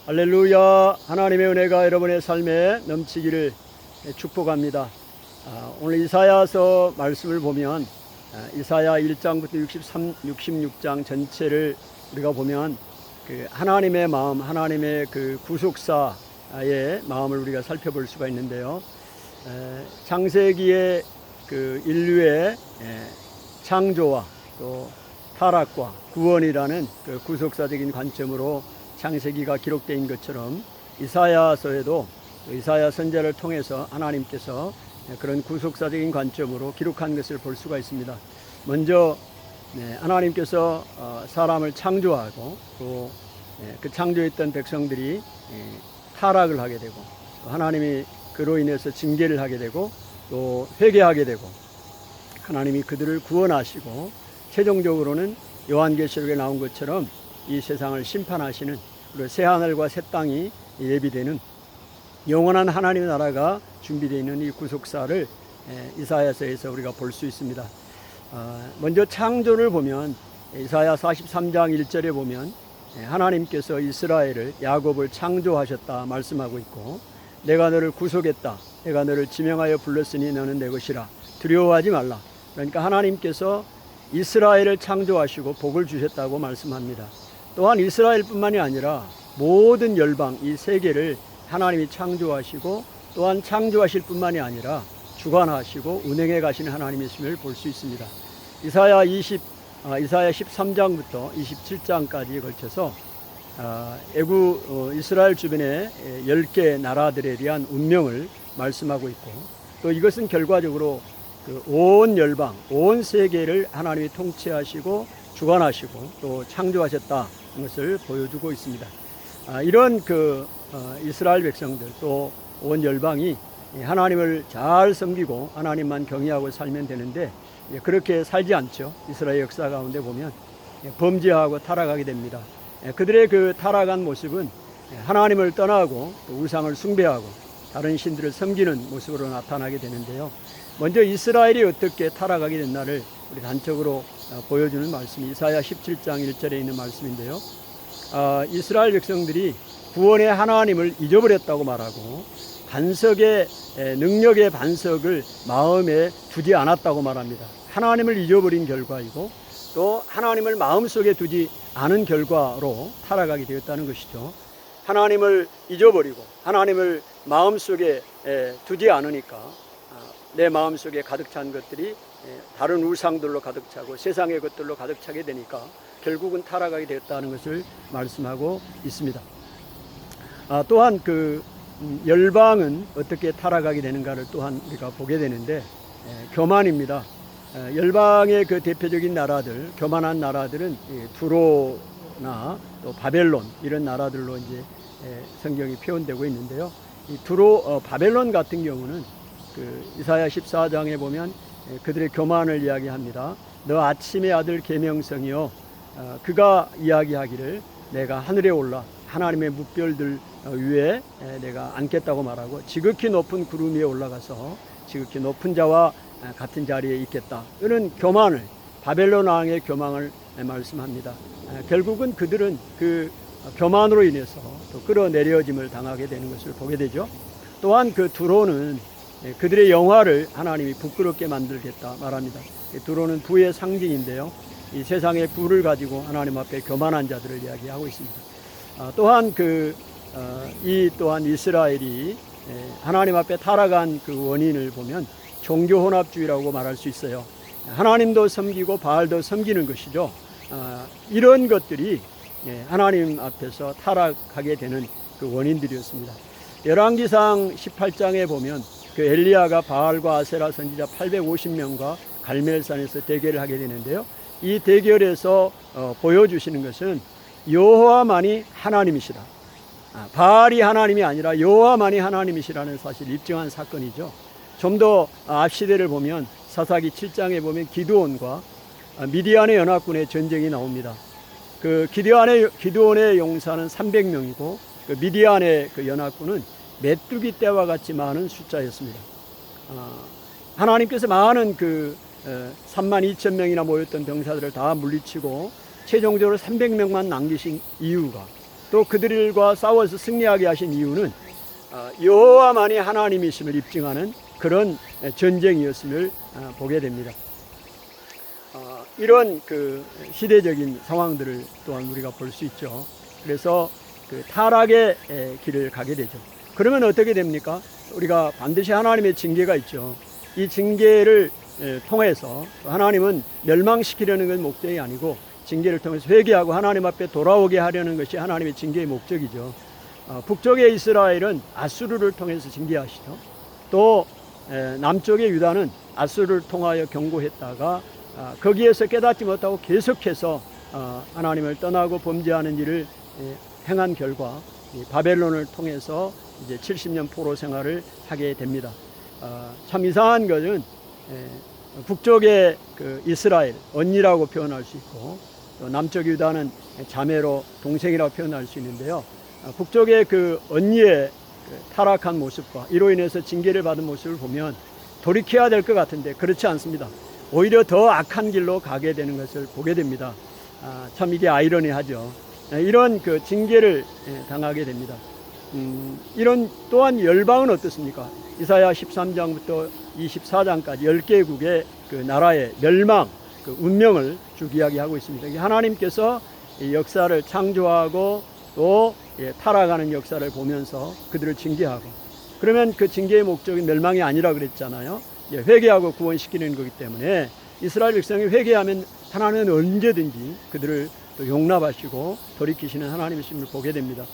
할렐루야. 하나님의 은혜가 여러분의 삶에 넘치기를 축복합니다. 오늘 이사야서 말씀을 보면 이사야 1장부터 66장 전체를 우리가 보면 그 하나님의 마음, 하나님의 그 구속사의 마음을 우리가 살펴볼 수가 있는데요. 창세기의 그 인류의 창조와 또 타락과 구원이라는 그 구속사적인 관점으로 창세기가 기록된 것처럼 이사야서에도 이사야 선지자를 통해서 하나님께서 그런 구속사적인 관점으로 기록한 것을 볼 수가 있습니다. 먼저 하나님께서 사람을 창조하고 또 그 창조했던 백성들이 타락을 하게 되고 또 하나님이 그로 인해서 징계를 하게 되고 또 회개하게 되고 하나님이 그들을 구원하시고 최종적으로는 요한계시록에 나온 것처럼 이 세상을 심판하시는 그리고 새하늘과 새 땅이 예비되는 영원한 하나님의 나라가 준비되어 있는 이 구속사를 이사야서에서 우리가 볼 수 있습니다. 먼저 창조를 보면 이사야 43장 1절에 보면 하나님께서 이스라엘을 야곱을 창조하셨다 말씀하고 있고 내가 너를 구속했다. 내가 너를 지명하여 불렀으니 너는 내 것이라. 두려워하지 말라. 그러니까 하나님께서 이스라엘을 창조하시고 복을 주셨다고 말씀합니다. 또한 이스라엘뿐만이 아니라 모든 열방 이 세계를 하나님이 창조하시고 또한 창조하실 뿐만이 아니라 주관하시고 운행해 가시는 하나님이심을 볼 수 있습니다. 이사야 13장부터 27장까지에 걸쳐서 이스라엘 주변의 10개 나라들에 대한 운명을 말씀하고 있고 또 이것은 결과적으로 온 열방, 온 세계를 하나님이 통치하시고 주관하시고 또 창조하셨다는 것을 보여주고 있습니다. 이런 이스라엘 백성들 또 온 열방이 하나님을 잘 섬기고 하나님만 경외하고 살면 되는데 그렇게 살지 않죠. 이스라엘 역사 가운데 보면 범죄하고 타락하게 됩니다. 그들의 그 타락한 모습은 하나님을 떠나고 또 우상을 숭배하고 다른 신들을 섬기는 모습으로 나타나게 되는데요. 먼저 이스라엘이 어떻게 타락하게 됐나를 우리 단적으로 보여주는 말씀이 이사야 17장 1절에 있는 말씀인데요. 이스라엘 백성들이 구원의 하나님을 잊어버렸다고 말하고 반석의 능력의 반석을 마음에 두지 않았다고 말합니다. 하나님을 잊어버린 결과이고 또 하나님을 마음속에 두지 않은 결과로 타락하게 되었다는 것이죠. 하나님을 잊어버리고 하나님을 마음속에 두지 않으니까 내 마음속에 가득 찬 것들이 다른 우상들로 가득 차고 세상의 것들로 가득 차게 되니까 결국은 타락하게 되었다는 것을 말씀하고 있습니다. 또한 열방은 어떻게 타락하게 되는가를 또한 우리가 보게 되는데 교만입니다. 열방의 그 대표적인 나라들, 교만한 나라들은 두로나 또 바벨론 이런 나라들로 이제 성경이 표현되고 있는데요. 이 바벨론 같은 경우는 이사야 14장에 보면 그들의 교만을 이야기합니다. 너 아침의 아들 계명성이요 그가 이야기하기를 내가 하늘에 올라 하나님의 뭇별들 위에 내가 앉겠다고 말하고 지극히 높은 구름 위에 올라가서 지극히 높은 자와 같은 자리에 있겠다. 이런 교만을 바벨론 왕의 교만을 말씀합니다. 결국은 그들은 그 교만으로 인해서 또 끌어내려짐을 당하게 되는 것을 보게 되죠. 또한 두로는 그들의 영화를 하나님이 부끄럽게 만들겠다 말합니다. 두로는 부의 상징인데요. 이 세상의 부를 가지고 하나님 앞에 교만한 자들을 이야기하고 있습니다. 또한 또한 이스라엘이 하나님 앞에 타락한 그 원인을 보면 종교혼합주의라고 말할 수 있어요. 하나님도 섬기고 바알도 섬기는 것이죠. 이런 것들이 하나님 앞에서 타락하게 되는 그 원인들이었습니다. 열왕기상 18장에 보면 엘리야가 바알과 아세라 선지자 850명과 갈멜산에서 대결을 하게 되는데요. 이 대결에서 보여주시는 것은 여호와만이 하나님이시라. 바알이 하나님이 아니라 여호와만이 하나님이시라는 사실을 입증한 사건이죠. 좀 더 앞 시대를 보면 사사기 7장에 보면 기드온과 미디안의 연합군의 전쟁이 나옵니다. 기드온의 용사는 300명이고 미디안의 연합군은 메뚜기 떼와 같이 많은 숫자였습니다. 하나님께서 많은 32,000명이나 모였던 병사들을 다 물리치고 최종적으로 300명만 남기신 이유가 또 그들과 싸워서 승리하게 하신 이유는 여호와만이 하나님이심을 입증하는 그런 전쟁이었음을 보게 됩니다. 이런 그 시대적인 상황들을 또한 우리가 볼 수 있죠. 그래서 그 타락의 길을 가게 되죠. 그러면 어떻게 됩니까? 우리가 반드시 하나님의 징계가 있죠. 이 징계를 통해서 하나님은 멸망시키려는 건 목적이 아니고 징계를 통해서 회개하고 하나님 앞에 돌아오게 하려는 것이 하나님의 징계의 목적이죠. 북쪽의 이스라엘은 아수르를 통해서 징계하시죠. 또 남쪽의 유다는 아수르를 통하여 경고했다가 거기에서 깨닫지 못하고 계속해서 하나님을 떠나고 범죄하는 일을 행한 결과 바벨론을 통해서 이제 70년 포로 생활을 하게 됩니다. 참 이상한 것은 북쪽의 그 이스라엘 언니라고 표현할 수 있고 또 남쪽 유다는 자매로 동생이라고 표현할 수 있는데요. 북쪽의 그 언니의 그 타락한 모습과 이로 인해서 징계를 받은 모습을 보면 돌이켜야 될 것 같은데 그렇지 않습니다. 오히려 더 악한 길로 가게 되는 것을 보게 됩니다. 참 이게 아이러니하죠. 이런 그 징계를 당하게 됩니다. 이런 또한 열방은 어떻습니까? 이사야 13장부터 24장까지 10개국의 그 나라의 멸망, 그 운명을 쭉 이야기하고 있습니다. 하나님께서 이 역사를 창조하고 또 타락하는 역사를 보면서 그들을 징계하고, 그러면 그 징계의 목적이 멸망이 아니라 그랬잖아요. 회개하고 구원시키는 거기 때문에 이스라엘 백성이 회개하면 하나님은 언제든지 그들을 또 용납하시고 돌이키시는 하나님이심을 보게 됩니다.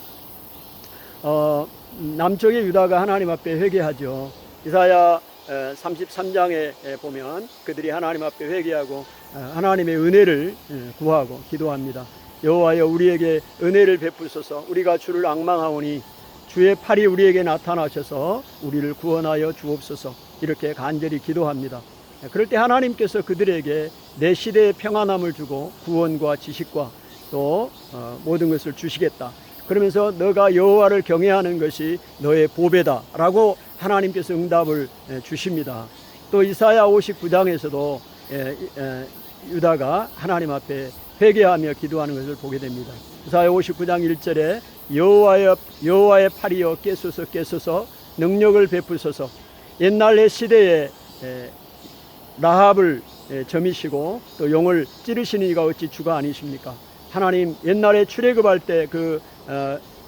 남쪽의 유다가 하나님 앞에 회개하죠. 이사야 33장에 보면 그들이 하나님 앞에 회개하고 하나님의 은혜를 구하고 기도합니다. 여호와여 우리에게 은혜를 베푸소서. 우리가 주를 앙망하오니 주의 팔이 우리에게 나타나셔서 우리를 구원하여 주옵소서. 이렇게 간절히 기도합니다. 그럴 때 하나님께서 그들에게 내 시대의 평안함을 주고 구원과 지식과 또 모든 것을 주시겠다. 그러면서 너가 여호와를 경외하는 것이 너의 보배다 라고 하나님께서 응답을 주십니다. 또 이사야 59장에서도 유다가 하나님 앞에 회개하며 기도하는 것을 보게 됩니다. 이사야 59장 1절에 여호와의 팔이여 깨소서 깨소서 능력을 베푸소서. 옛날의 시대에 라합을 점이시고 또 용을 찌르시는 이가 어찌 주가 아니십니까? 하나님 옛날에 출애굽할 때 그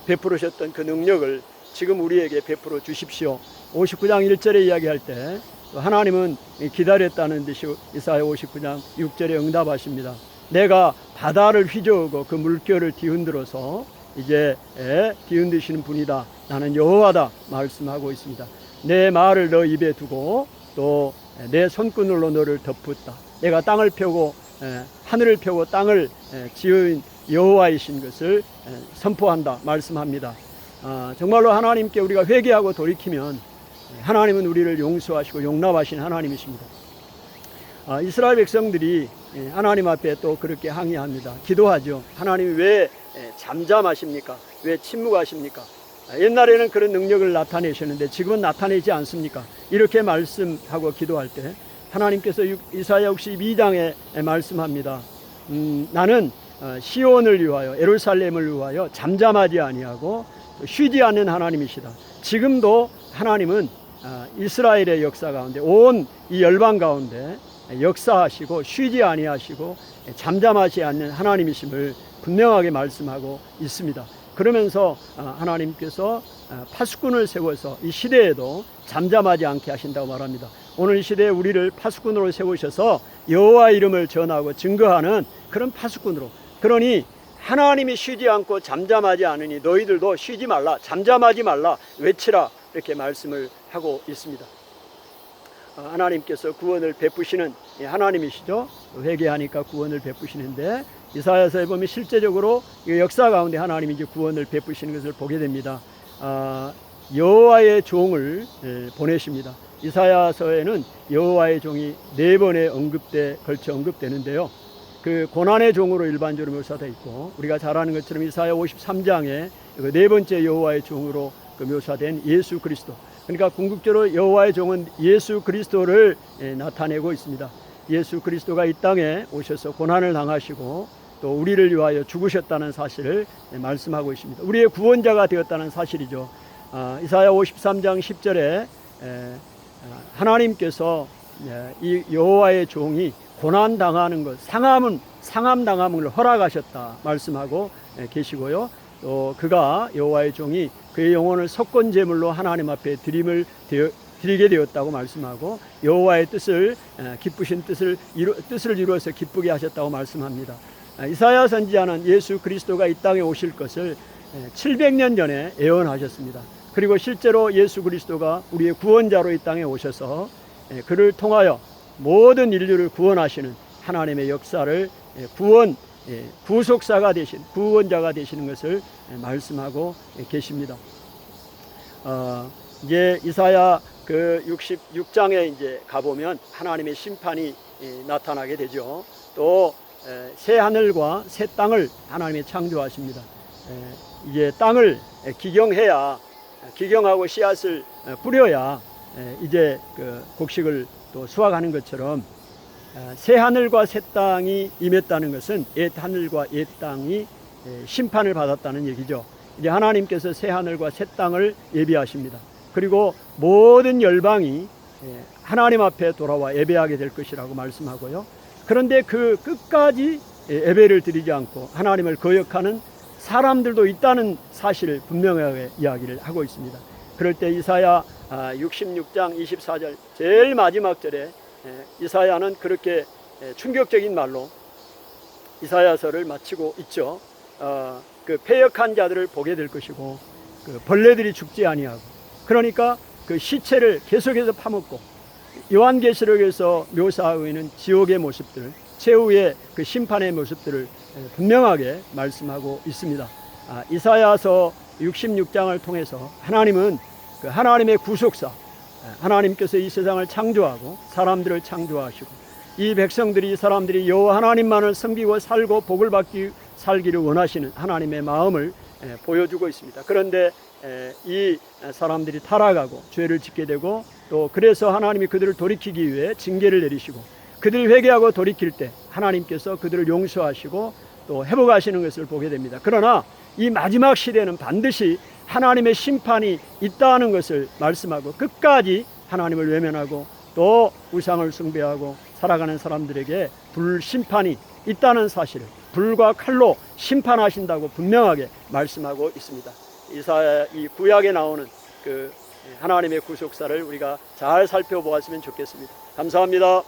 베풀으셨던 그 능력을 지금 우리에게 베풀어 주십시오. 59장 1절에 이야기할 때 하나님은 기다렸다는 듯이 이사야 59장 6절에 응답하십니다. 내가 바다를 휘저으고 그 물결을 뒤흔들어서 이제 뒤흔드시는 분이다. 나는 여호와다 말씀하고 있습니다. 내 말을 너 입에 두고 또 내 손끈으로 너를 덮었다. 내가 땅을 펴고 하늘을 펴고 땅을 지은 여호와이신 것을 선포한다 말씀합니다. 정말로 하나님께 우리가 회개하고 돌이키면 하나님은 우리를 용서하시고 용납하신 하나님이십니다. 이스라엘 백성들이 하나님 앞에 또 그렇게 항의합니다. 기도하죠. 하나님이 왜 잠잠하십니까? 왜 침묵하십니까? 옛날에는 그런 능력을 나타내셨는데 지금은 나타내지 않습니까? 이렇게 말씀하고 기도할 때 하나님께서 이사야 62장에 말씀합니다. 나는 시온을 위하여 예루살렘을 위하여 잠잠하지 아니하고 쉬지 않는 하나님이시다. 지금도 하나님은 이스라엘의 역사 가운데 온 이 열방 가운데 역사하시고 쉬지 아니하시고 잠잠하지 않는 하나님이심을 분명하게 말씀하고 있습니다. 그러면서 하나님께서 파수꾼을 세워서 이 시대에도 잠잠하지 않게 하신다고 말합니다. 오늘 이 시대에 우리를 파수꾼으로 세우셔서 여호와 이름을 전하고 증거하는 그런 파수꾼으로, 그러니 하나님이 쉬지 않고 잠잠하지 않으니 너희들도 쉬지 말라, 잠잠하지 말라, 외치라, 이렇게 말씀을 하고 있습니다. 하나님께서 구원을 베푸시는 하나님이시죠. 회개하니까 구원을 베푸시는데 이사야서에 보면 실제적으로 역사 가운데 하나님이 이제 구원을 베푸시는 것을 보게 됩니다. 여호와의 종을 보내십니다. 이사야서에는 여호와의 종이 4번에 걸쳐 언급되는데요. 그 고난의 종으로 일반적으로 묘사되어 있고 우리가 잘 아는 것처럼 이사야 53장에 그 4번째 여호와의 종으로 묘사된 예수 그리스도. 그러니까 궁극적으로 여호와의 종은 예수 그리스도를 나타내고 있습니다. 예수 그리스도가 이 땅에 오셔서 고난을 당하시고 또 또 우리를 위하여 죽으셨다는 사실을 말씀하고 있습니다. 우리의 구원자가 되었다는 사실이죠. 이사야 53장 10절에 하나님께서 이 여호와의 종이 고난 당하는 것, 상함 당함을 허락하셨다 말씀하고 계시고요. 또 그가 여호와의 종이 그의 영혼을 속건 제물로 하나님 앞에 드리게 되었다고 말씀하고 여호와의 뜻을 기쁘신 뜻을 이루어서 기쁘게 하셨다고 말씀합니다. 이사야 선지자는 예수 그리스도가 이 땅에 오실 것을 700년 전에 예언하셨습니다. 그리고 실제로 예수 그리스도가 우리의 구원자로 이 땅에 오셔서 그를 통하여 모든 인류를 구원하시는 하나님의 역사를 구속사가 되신 구원자가 되시는 것을 말씀하고 계십니다. 이제 이사야 그 66장에 이제 가보면 하나님의 심판이 나타나게 되죠. 또 새 하늘과 새 땅을 하나님이 창조하십니다. 이제 땅을 기경하고 씨앗을 뿌려야 이제 그 곡식을 또 수확하는 것처럼 새 하늘과 새 땅이 임했다는 것은 옛 하늘과 옛 땅이 심판을 받았다는 얘기죠. 이제 하나님께서 새 하늘과 새 땅을 예비하십니다. 그리고 모든 열방이 하나님 앞에 돌아와 예배하게 될 것이라고 말씀하고요. 그런데 그 끝까지 예배를 드리지 않고 하나님을 거역하는 사람들도 있다는 사실을 분명하게 이야기를 하고 있습니다. 그럴 때 이사야 66장 24절 제일 마지막 절에 이사야는 그렇게 충격적인 말로 이사야서를 마치고 있죠. 그 패역한 자들을 보게 될 것이고 그 벌레들이 죽지 아니하고, 그러니까 그 시체를 계속해서 파먹고 요한계시록에서 묘사하고 있는 지옥의 모습들, 최후의 그 심판의 모습들을 분명하게 말씀하고 있습니다. 이사야서 66장을 통해서 하나님은 그 하나님의 구속사, 하나님께서 이 세상을 창조하고 사람들을 창조하시고 이 백성들이, 이 사람들이 여호와 하나님만을 섬기고 살고 복을 받기 살기를 원하시는 하나님의 마음을 보여주고 있습니다. 그런데 이 사람들이 타락하고 죄를 짓게 되고, 또 그래서 하나님이 그들을 돌이키기 위해 징계를 내리시고, 그들이 회개하고 돌이킬 때 하나님께서 그들을 용서하시고 또 회복하시는 것을 보게 됩니다. 그러나 이 마지막 시대는 반드시 하나님의 심판이 있다는 것을 말씀하고 끝까지 하나님을 외면하고 또 우상을 숭배하고 살아가는 사람들에게 불심판이 있다는 사실을 불과 칼로 심판하신다고 분명하게 말씀하고 있습니다. 이사야 이 구약에 나오는 그 하나님의 구속사를 우리가 잘 살펴보았으면 좋겠습니다. 감사합니다.